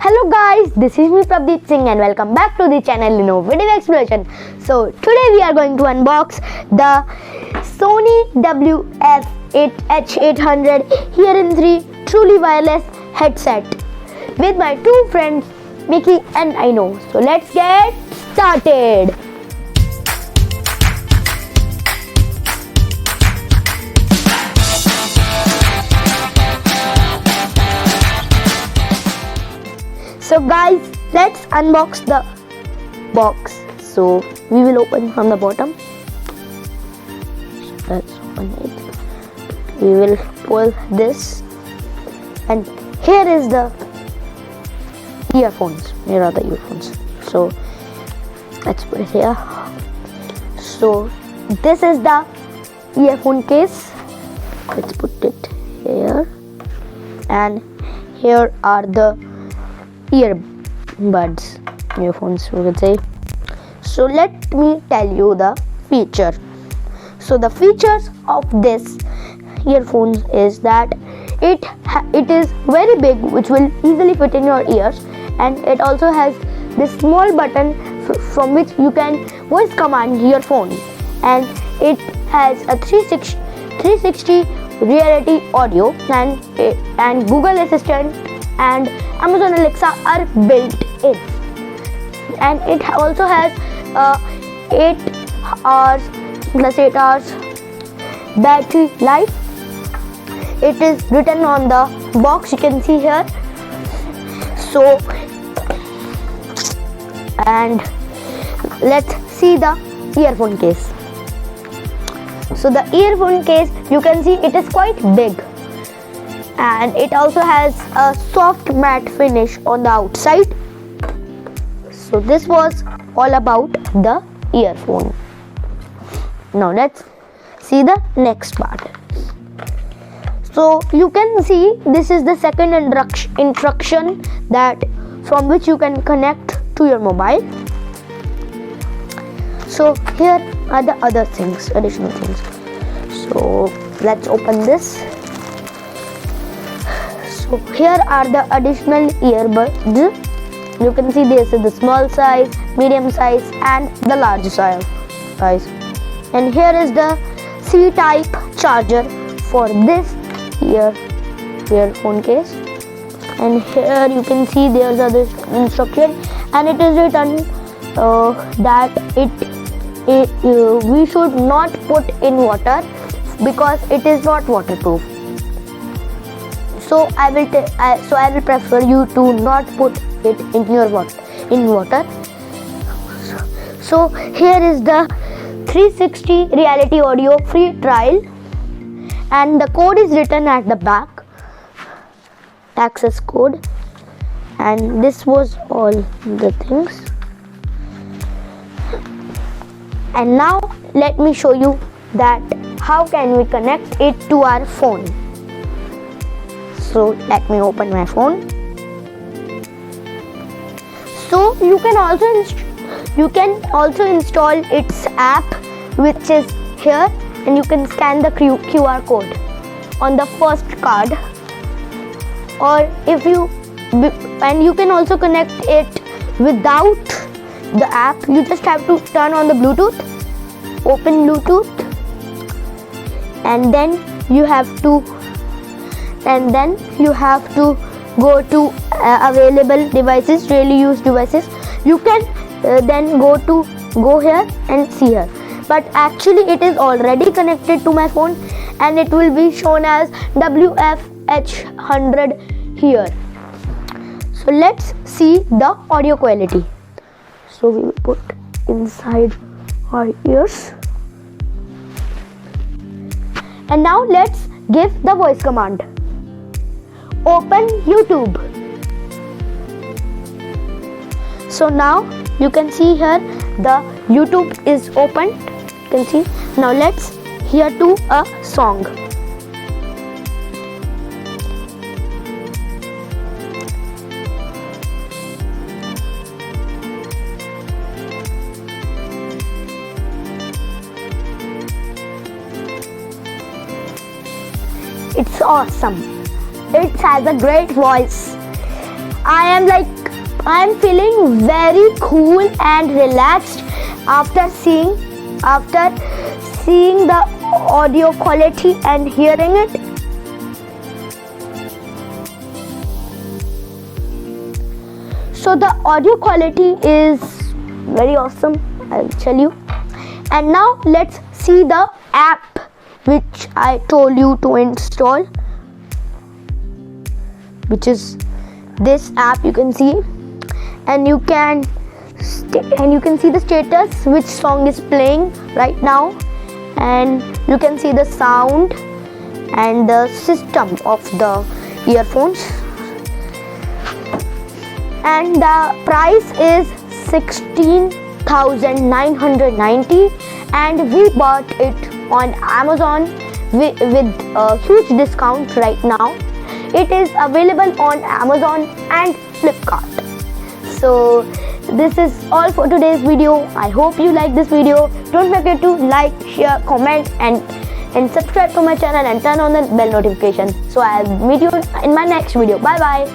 Hello guys, this is me Prabdeep Singh and welcome back to the channel Innovative Exploration. So today we are going to unbox the Sony H800 Hear in 3 truly wireless headset with my two friends Mickey and Aino. So let's get started. So guys, let's unbox the box. So we will open from the bottom. So let's open it. We will pull this, and here is the earphones. Here are the earphones. So let's put it here. So this is the earphone case. Let's put it here, and here are the earbuds, earphones we could say. So let me tell you the feature. So the features of this earphones is that it is very big, which will easily fit in your ears, and it also has this small button from which you can voice command your phone, and it has a 360 reality audio, and Google Assistant and Amazon Alexa are built in, and it also has 8 hours plus 8 hours battery life. It is written on the box, you can see here. So, and let's see the earphone case. So the earphone case, you can see it is quite big, and it also has a soft matte finish on the outside. So this was all about the earphone. Now let's see the next part. So you can see this is the second instruction that from which you can connect to your mobile. So here are the other things, additional things. So let's open this. So here are the additional earbuds. You can see this is the small size, medium size and the large size. And here is the C-type charger for this earphone case. And here you can see there's other instruction, and it is written that we should not put in water because it is not waterproof. So I will prefer you to not put it in water. So here is the 360 reality audio free trial, and the code is written at the back, access code, and this was all the things. And now let me show you that how can we connect it to our phone. So let me open my phone. So you can also install its app, which is here, and you can scan the QR code on the first card, or and you can also connect it without the app. You just have to turn on the Bluetooth, open Bluetooth, and then you have to go to available devices, daily use devices. You can then go here and see here, but actually it is already connected to my phone, and it will be shown as h.ear. So let's see the audio quality. So we will put inside our ears, and now let's give the voice command. Open YouTube. So now you can see here the YouTube is opened. You can see. Now let's hear to a song. It's awesome. It has a great voice. I am feeling very cool and relaxed after seeing the audio quality and hearing it. So the audio quality is very awesome, I'll tell you. And now let's see the app which I told you to install, which is this app. You can see, and you can see the status, which song is playing right now, and you can see the sound and the system of the earphones. And the price is 16,990, and we bought it on Amazon with a huge discount right now. It is available on Amazon and Flipkart. So this is all for today's video. I hope you like this video. Don't forget to like, share, comment and subscribe to my channel and turn on the bell notification. So I'll meet you in my next video. Bye bye.